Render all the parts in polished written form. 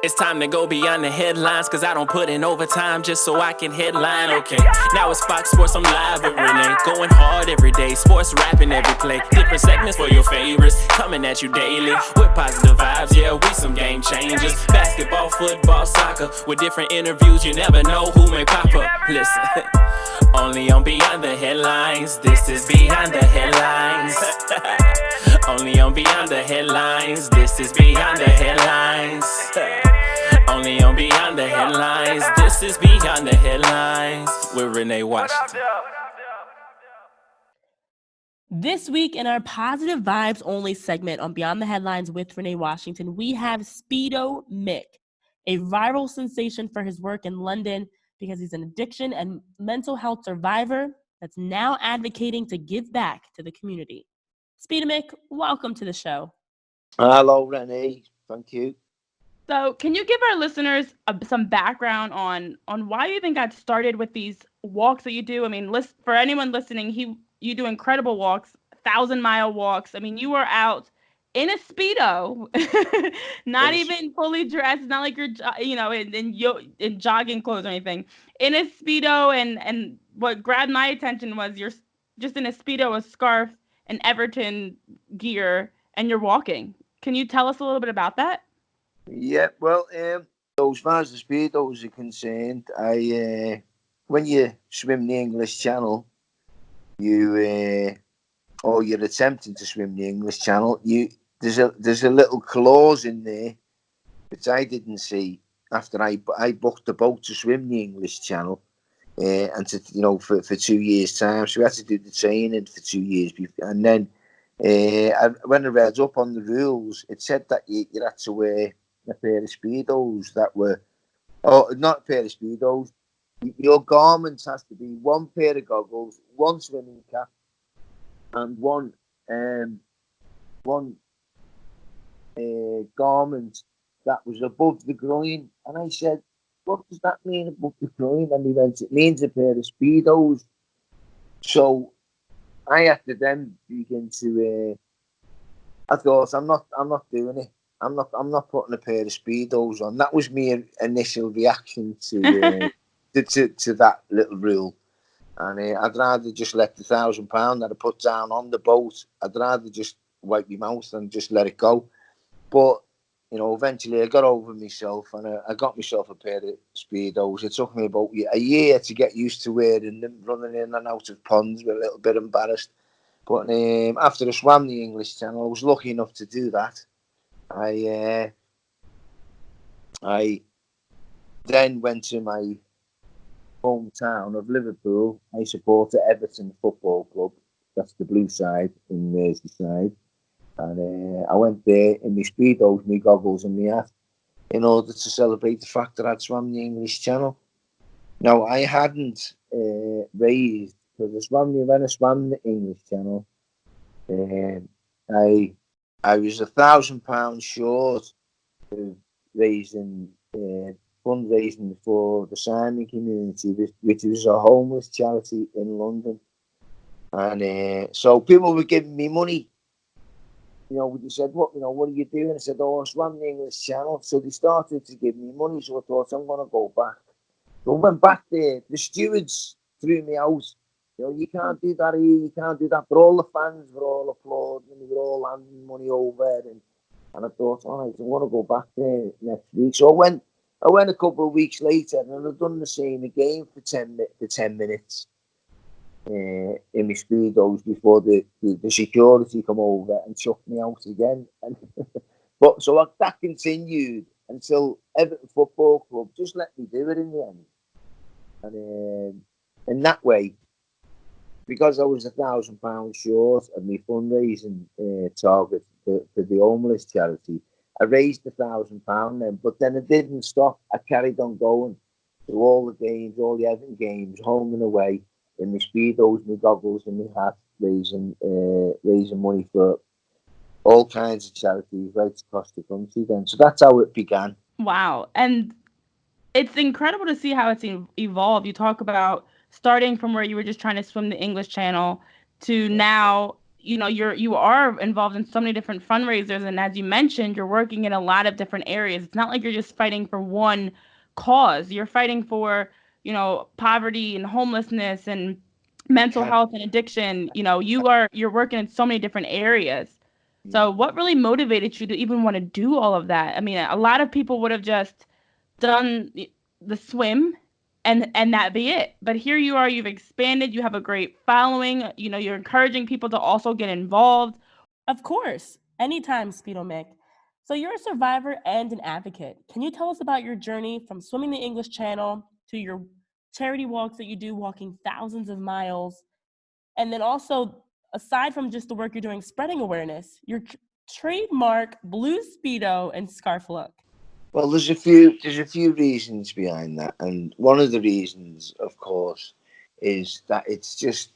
It's time to go beyond the headlines, cause I don't put in overtime just so I can headline. Okay, now it's Fox Sports, I'm live with Renee. Going hard every day, sports rapping every play. Different segments for your favorites, coming at you daily with positive vibes. Yeah, we some game changers. Basketball, football, soccer, with different interviews, you never know who may pop up. Listen, only on Beyond the Headlines. This is Beyond the Headlines. Only on Beyond the Headlines. This is Beyond the Headlines. Only on Beyond the Headlines. This is Beyond the Headlines with Renee Washington. This week in our Positive Vibes Only segment on Beyond the Headlines with Renee Washington, we have Speedo Mick, a viral sensation for his work in London because he's an addiction and mental health survivor that's now advocating to give back to the community. Speedo Mick, welcome to the show. Hello, Renee. Thank you. So can you give our listeners some background on why you even got started with these walks that you do? I mean, for anyone listening, you do incredible walks, 1,000-mile walks. I mean, you are out in a Speedo, not even fully dressed. It's not like you're, in jogging clothes or anything. In a Speedo, and what grabbed my attention was you're just in a Speedo, a scarf, and Everton gear, and you're walking. Can you tell us a little bit about that? Yeah, well, as far as the Speedos are concerned, when you swim the English Channel, or you're attempting to swim the English Channel, there's a little clause in there which I didn't see after I booked the boat to swim the English Channel, and for 2 years' time, so we had to do the training for 2 years before, and then when I read up on the rules, it said that you had to wear a pair of Speedos that were, not a pair of Speedos. Your garments has to be one pair of goggles, one swimming cap, and one garment that was above the groin. And I said, "What does that mean above the groin?" And he went, "It means a pair of Speedos." So I had to then begin to. I thought, I'm not doing it. I'm not putting a pair of Speedos on. That was my initial reaction to that little rule. And I'd rather just let the £1,000 that I put down on the boat. I'd rather just wipe my mouth and just let it go. But eventually I got over myself and I got myself a pair of Speedos. It took me about a year to get used to wearing them, running in and out of ponds, a little bit embarrassed. But after I swam the English Channel, I was lucky enough to do that. I then went to my hometown of Liverpool. I support the Everton Football Club. That's the blue side in Merseyside. And I went there in my Speedos, my goggles and my hat in order to celebrate the fact that I'd swam the English Channel. Now, I hadn't raised, because when I swam the English Channel, I was £1,000 short of raising fundraising for the Simon community, which was a homeless charity in London. And so people were giving me money. They said, what are you doing? I said, I swam the English Channel. So they started to give me money. So I thought, I'm going to go back. So I went back there. The stewards threw me out. You can't do that here, you can't do that. But all the fans were all applauding, and they were all handing money over. And I thought, all right, I want to go back there next week. So I went a couple of weeks later, and I'd done the same again for 10 minutes in my Speedos before the security come over and chucked me out again. And that continued until Everton Football Club just let me do it in the end. And in that way, because I was £1,000 short of my fundraising target for the homeless charity, I raised £1,000 then. But then it didn't stop. I carried on going to all the games, all the Everton games, home and away, in my Speedos, my goggles, and my hat, raising money for all kinds of charities right across the country. Then, so that's how it began. Wow, and it's incredible to see how it's evolved. You talk about starting from where you were just trying to swim the English Channel to now you are involved in so many different fundraisers, and as you mentioned, you're working in a lot of different areas. It's not like you're just fighting for one cause. You're fighting for, poverty and homelessness and mental Can, health and addiction. You're working in so many different areas. yeah. So what really motivated you to even want to do all of that? I mean, a lot of people would have just done the swim and that be it. But here you are, you've expanded, you have a great following, you're encouraging people to also get involved. Of course, anytime, Speedo Mick. So you're a survivor and an advocate. Can you tell us about your journey from swimming the English Channel to your charity walks that you do, walking thousands of miles, and then also, aside from just the work you're doing spreading awareness, your trademark blue Speedo and scarf look? Well, there's a few reasons behind that, and one of the reasons, of course, is that it's just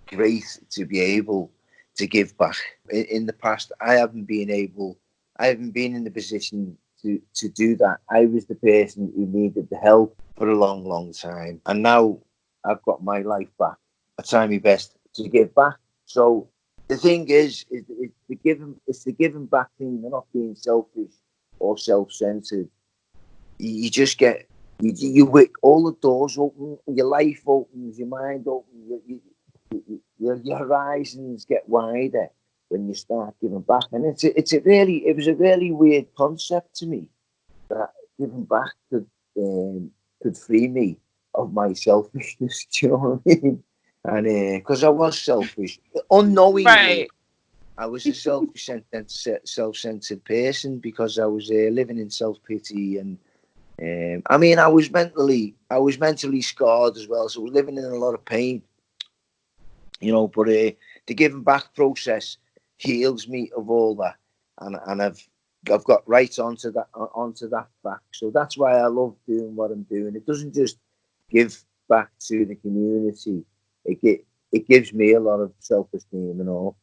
great to be able to give back. In the past, I haven't been in the position to do that. I was the person who needed the help for a long, long time, and now I've got my life back. I try my best to give back. So the thing is it's the giving back thing. You're not being selfish or self-centered. You just get you wick all the doors open, your life opens, your mind opens, your horizons get wider when you start giving back. And it was a really weird concept to me that giving back could free me of my selfishness. Do you know what I mean? And because I was selfish unknowingly. Right. I was a self-centered person because I was living in self-pity, and I mean, I was mentally scarred as well, so I was living in a lot of pain, But the giving back process heals me of all that, and I've got right onto that back. So that's why I love doing what I'm doing. It doesn't just give back to the community; it gives me a lot of self-esteem and all.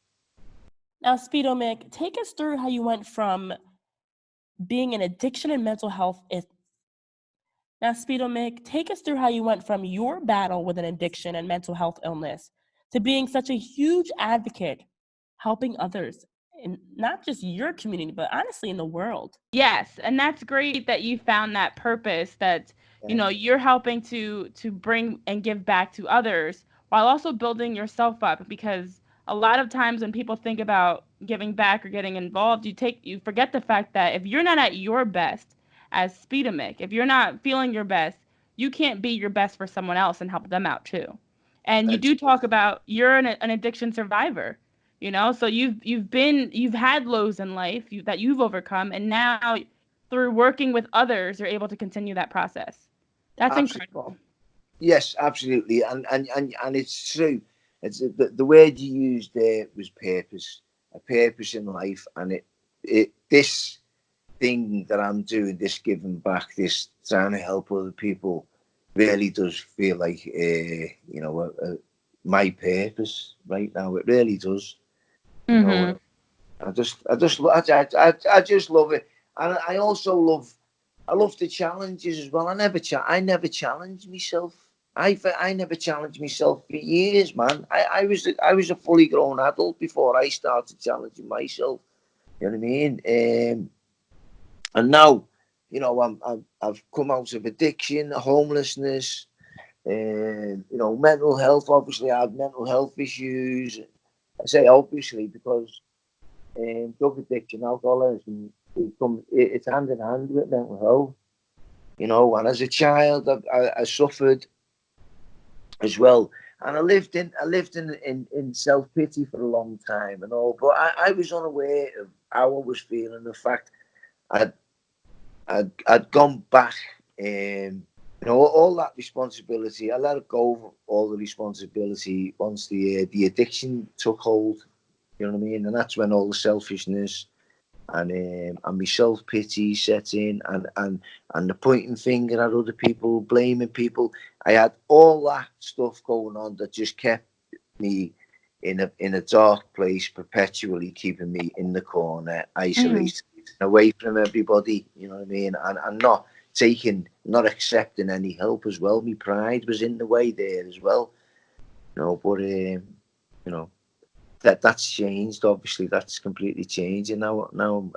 Now, Speedo Mick, take us through how you went from being an addiction and mental health. Now, Speedo Mick, take us through how you went from your battle with an addiction and mental health illness to being such a huge advocate, helping others in not just your community, but honestly in the world. Yes, and that's great that you found that purpose that Yeah, you're helping to bring and give back to others while also building yourself up, because a lot of times when people think about giving back or getting involved, you forget the fact that if you're not at your best as Speedomic, if you're not feeling your best, you can't be your best for someone else and help them out too. And you that's do talk about you're an addiction survivor, so you've had lows in life that you've overcome, and now through working with others you're able to continue that process. That's absolutely. incredible. Yes, absolutely, and it's true. It's the word you used there was purpose, a purpose in life, and it this thing that I'm doing, this giving back, this trying to help other people, really does feel like my purpose right now. It really does. You Mm-hmm. know, I just love it, and I also love the challenges as well. I never challenged myself. I never challenged myself for years, man. I was a fully grown adult before I started challenging myself. You know what I mean? And now, I've come out of addiction, homelessness, mental health. Obviously, I had mental health issues. I say obviously because drug addiction, alcoholism, it's hand in hand with mental health. And as a child, I suffered as well, and I lived in self pity for a long time and all. But I was unaware of how I was feeling. The fact I'd I'd gone back, all that responsibility. I let it go of all the responsibility once the addiction took hold. You know what I mean? And that's when all the selfishness and my self pity set in, and the pointing finger at other people, blaming people. I had all that stuff going on that just kept me in a dark place, perpetually keeping me in the corner, Mm-hmm. isolated, away from everybody. You know what I mean? And not accepting any help as well. My pride was in the way there as well. But you know, that's changed. Obviously, that's completely changed. And now, I'm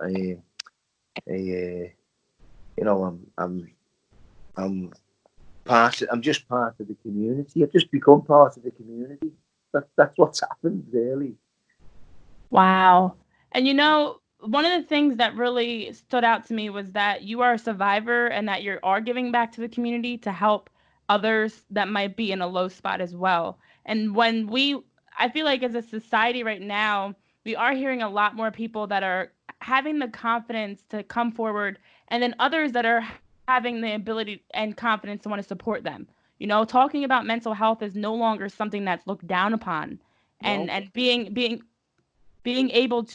I'm just part of the community. I've just become part of the community. That's what's happened, really. Wow. And one of the things that really stood out to me was that you are a survivor and that you are giving back to the community to help others that might be in a low spot as well. And I feel like as a society right now, we are hearing a lot more people that are having the confidence to come forward, and then others that are having the ability and confidence to want to support them. Talking about mental health is no longer something that's looked down upon. And No. and being able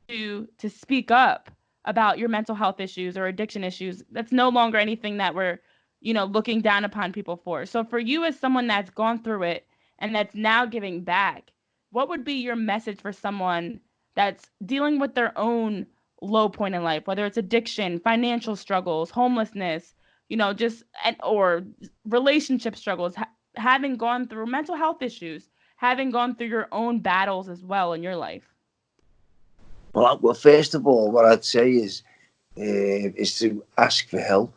to speak up about your mental health issues or addiction issues, that's no longer anything that we're looking down upon people for. So for you, as someone that's gone through it and that's now giving back, what would be your message for someone that's dealing with their own low point in life, whether it's addiction, financial struggles, homelessness, just or relationship struggles, having gone through mental health issues, having gone through your own battles as well in your life? Well, first of all, what I'd say is to ask for help.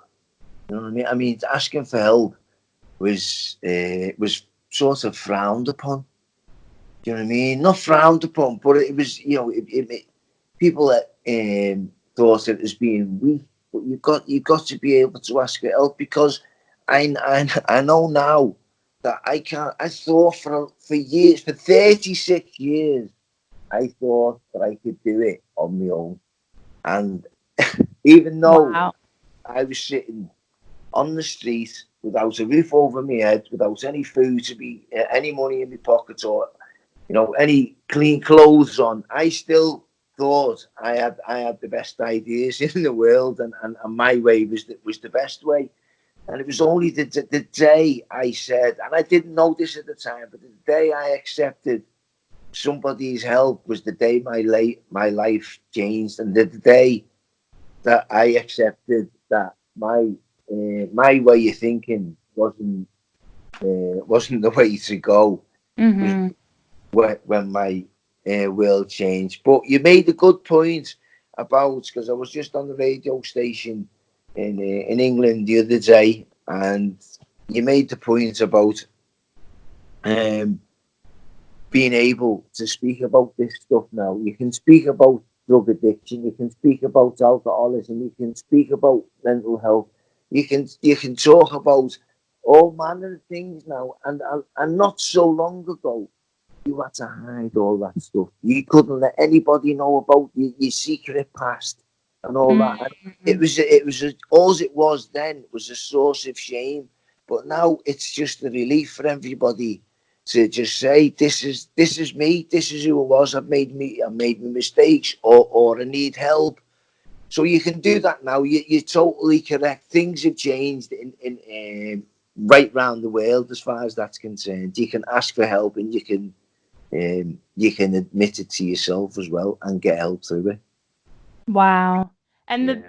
You know what I mean? I mean, asking for help was sort of frowned upon. Do you know what I mean? Not frowned upon, but it was, people that thought it as being weak. But you've got to be able to ask for help, because I know now that I can't. I thought for years, for 36 years, I thought that I could do it on my own. And even though Wow. I was sitting on the street without a roof over my head, without any food to be, any money in my pocket, or any clean clothes on, I still thought I had the best ideas in the world, and my way was the best way. And it was only the day I said, and I didn't know this at the time, but the day I accepted somebody's help was the day my life changed, and the day that I accepted that my way of thinking wasn't the way to go, was Mhm. when my world changed. But you made a good point about, because I was just on the radio station in England the other day, and you made the point about um, being able to speak about this stuff now. You can speak about drug addiction, you can speak about alcoholism, you can speak about mental health, you can talk about all manner of things now, and not so long ago you had to hide all that stuff. You couldn't let anybody know about your secret past and all that. And Mhm. all it was then was a source of shame. But now it's just a relief for everybody to just say, this is me, this is who I was. I made my mistakes, or I need help. So you can do that now. You're totally correct. Things have changed in right round the world as far as that's concerned. You can ask for help, and you can admit it to yourself as well and get help through it. Wow. And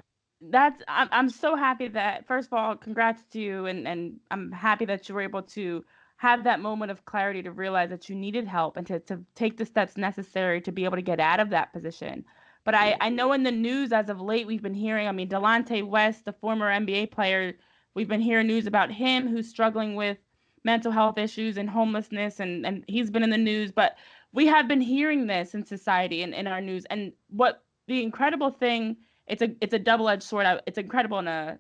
Yeah. I'm so happy that, first of all, congrats to you, and I'm happy that you were able to have that moment of clarity to realize that you needed help and to take the steps necessary to be able to get out of that position. But I know in the news as of late we've been hearing, I mean, Delonte West, the former NBA player, we've been hearing news about him who's struggling with mental health issues and homelessness, and he's been in the news. But we have been hearing this in society and in our news. And what the incredible thing, it's a double-edged sword. It's incredible in a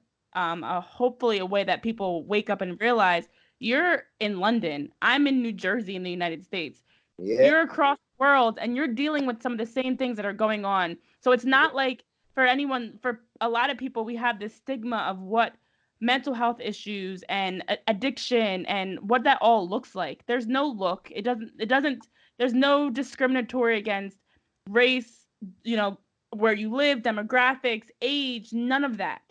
hopefully a way that people wake up and realize you're in London, I'm in New Jersey in the United States. Yeah. You're across the world and you're dealing with some of the same things that are going on. So it's not like for a lot of people, we have this stigma of what mental health issues and addiction and what that all looks like. There's no look. It doesn't there's no discriminatory against race, you know, where you live, demographics, age, none of that.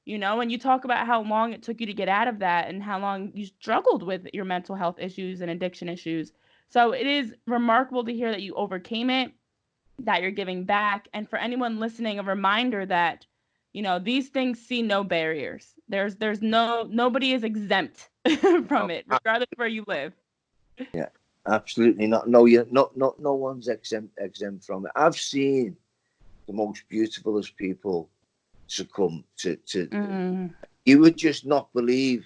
And you talk about how long it took you to get out of that and how long you struggled with your mental health issues and addiction issues. So it is remarkable to hear that you overcame it, that you're giving back. And for anyone listening, a reminder that, these things see no barriers. Nobody is exempt from No, it, regardless of where you live. yeah. Absolutely not. No, you're not. No one's exempt from it. I've seen the most beautifulest people succumb to. You would just not believe.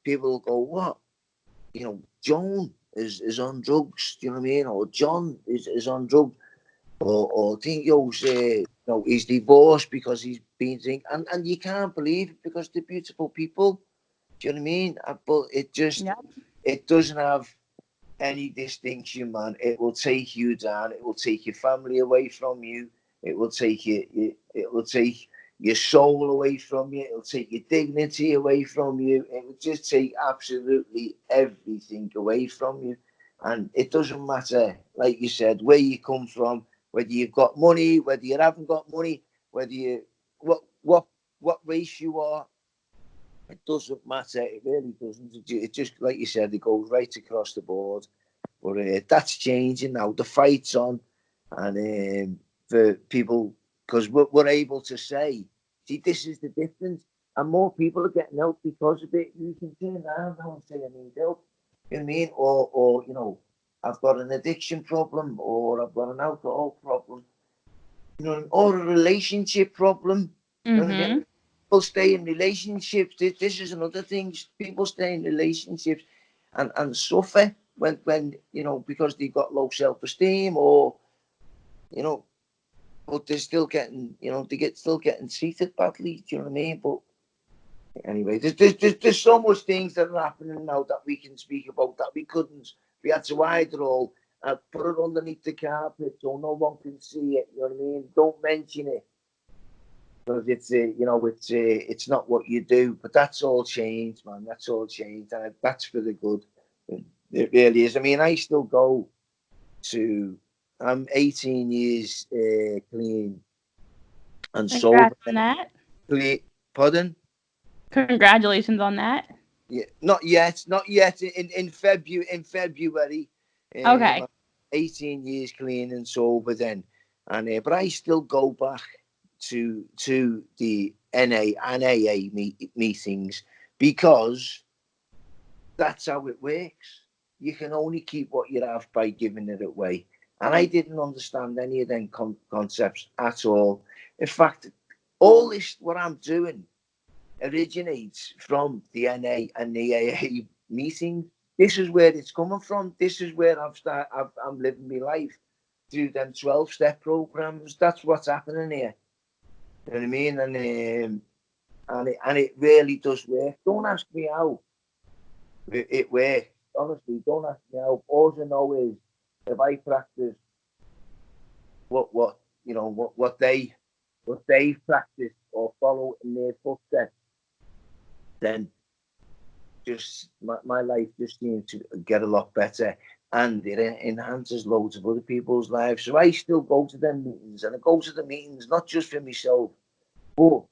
People go, what? Joan is on drugs. Do you know what I mean? Or John is on drugs. Or Dingo's, he's divorced because he's been drinking. And you can't believe it because they're beautiful people. Do you know what I mean? But it doesn't have any distinction, man. It will take you down. It will take your family away from you. It will take it will take your soul away from you. It will take your dignity away from you. It will just take absolutely everything away from you. And it doesn't matter, like you said, where you come from, whether you've got money, whether you haven't got money, whether you what race you are. It doesn't matter. It really doesn't. It just, like you said, it goes right across the board. But that's changing now. The fight's on, and for people, because we're able to say, see, this is the difference, and more people are getting help because of it. You can turn around now and say, I need help. You know what I mean? Or I've got an addiction problem, or I've got an alcohol problem, or a relationship problem. You know what I mean? People stay in relationships. This is another thing. People stay in relationships and suffer when because they've got low self-esteem, or but they're still getting still getting treated badly. Do you know what I mean? But anyway, there's so much things that are happening now that we can speak about that we couldn't. We had to hide it all and put it underneath the carpet so no one can see it. You know what I mean? Don't mention it. Because it's not what you do, but that's all changed, man. That's all changed, and that's for the good. It really is. I mean, I still go to. I'm 18 years clean and sober. Congrats on that. Pardon? Congratulations on that. Yeah, not yet. In February. Okay. 18 years clean and sober then, and but I still go back to the NAA meetings because that's how it works. You can only keep what you have by giving it away. And I didn't understand any of them concepts at all. In fact, all this, what I'm doing, originates from the NA and the AA meetings. This is where it's coming from. This is where I'm living my life through them 12-step programs. That's what's happening here. You know what I mean? And it really does work. Don't ask me how it works. Honestly, don't ask me how. All I know is if I practice what they practice or follow in their footsteps, then just my life just seems to get a lot better, and it enhances loads of other people's lives. So I still go to them meetings, and I go to the meetings not just for myself, but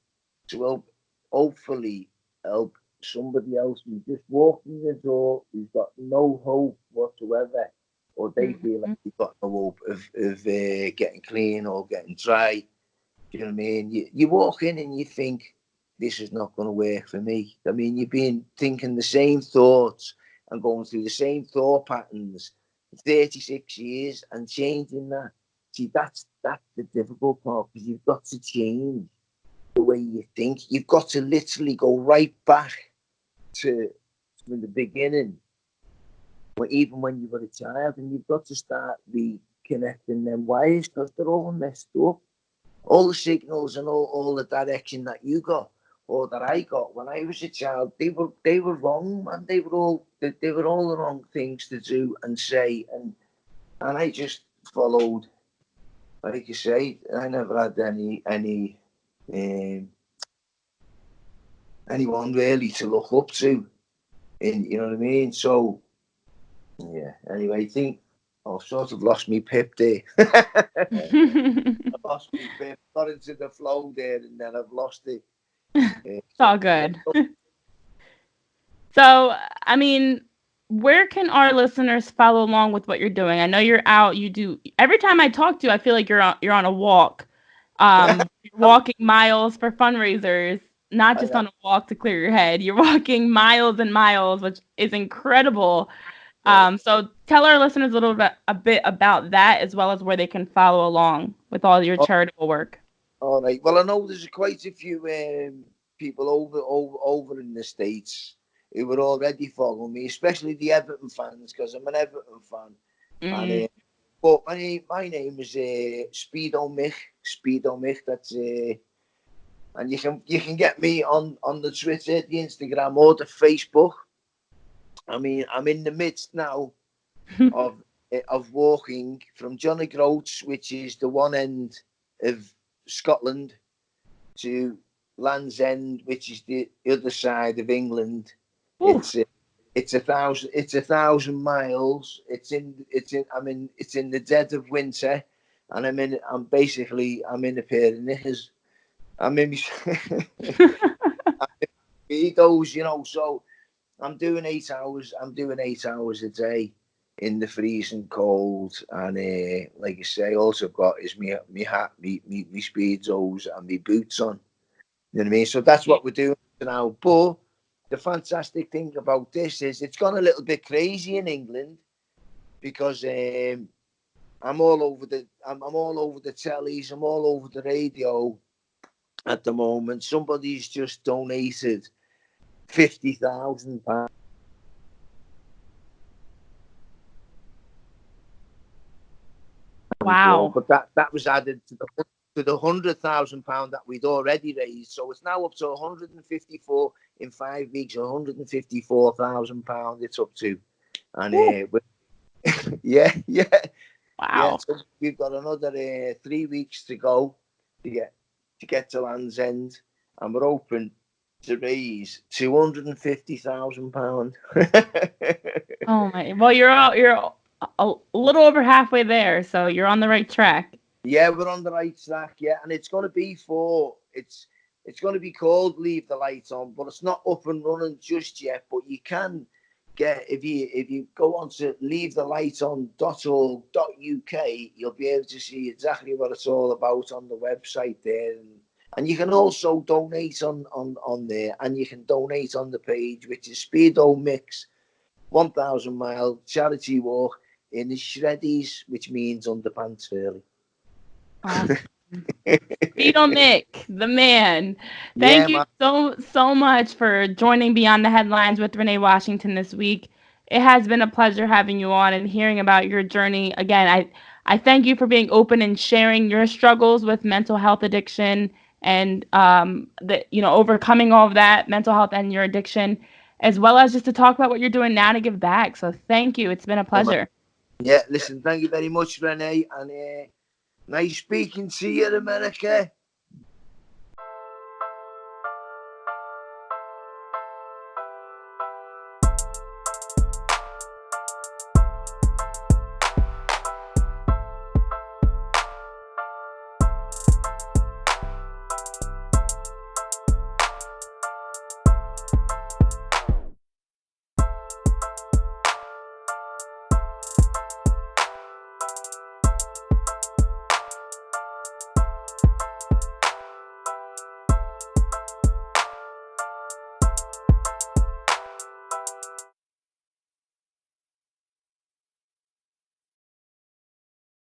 to hopefully help somebody else who's just walking the door, who's got no hope whatsoever, or they feel like they've got no hope of getting clean or getting dry. Do you know what I mean? You walk in and you think, this is not going to work for me. I mean, you've been thinking the same thoughts and going through the same thought patterns for 36 years and changing that. See, that's the difficult part, because you've got to change the way you think. You've got to literally go right back to from the beginning, or even when you were a child, and you've got to start reconnecting them wires, because they're all messed up. All the signals and all the direction that you got or that I got when I was a child, they were wrong, man. They were all the wrong things to do and say, and I just followed. Like you say, I never had anyone really to look up to, and you know what I mean. So yeah. Anyway, I think I've sort of lost me pip there. I lost me pip, got into the flow there, and then I've lost it. It's all good. So, I mean, where can our listeners follow along with what you're doing? I know you're out. You do every time I talk to you, I feel like you're on a walk, walking miles for fundraisers, not just on a walk to clear your head. You're walking miles and miles, which is incredible. So tell our listeners a bit about that, as well as where they can follow along with all your charitable work. All right. Well, I know there's quite a few people over in the States who were already following me, especially the Everton fans, because I'm an Everton fan. And but my name is Speedo Mick. Speedo Mick. That's and you can get me on the Twitter, the Instagram, or the Facebook. I mean, I'm in the midst now of walking from Johnny Groats, which is the one end of Scotland, to Land's End, which is the other side of England. Ooh. It's 1,000 miles. It's in the dead of winter, and I'm in a pair of knickers. I'm in Speedos, so I'm doing 8 hours. I'm doing 8 hours a day in the freezing cold, and like I say, also got is me hat, me Speedos, and me boots on. You know what I mean? So that's what we're doing now. But the fantastic thing about this is it's gone a little bit crazy in England, because I'm all over the tellies, I'm all over the radio at the moment. Somebody's just donated £50,000. Wow! But that was added to the £100,000 that we'd already raised. So it's now up to 154 in 5 weeks. £154,000 it's up to, and yeah. Wow! So we've got another 3 weeks to go to get to Land's End, and we're hoping to raise £250,000. Oh my! Well, you're a little over halfway there, so you're on the right track. Yeah, we're on the right track. Yeah, and it's going to be it's going to be called Leave the Light On, but it's not up and running just yet. But you can get, if you go on to leavethelighton.org.uk, you'll be able to see exactly what it's all about on the website there. And you can also donate on there, and you can donate on the page, which is Speedo Mick's 1,000 mile charity walk in the Shreddies, which means underpants, really. Awesome. Speedo Mick, the man. Thank you so much for joining Beyond the Headlines with Renee Washington this week. It has been a pleasure having you on and hearing about your journey. Again, I thank you for being open and sharing your struggles with mental health addiction, and overcoming all of that mental health and your addiction, as well as just to talk about what you're doing now to give back. So thank you. It's been a pleasure. Yeah, listen, thank you very much, Renee, and nice speaking to you, America.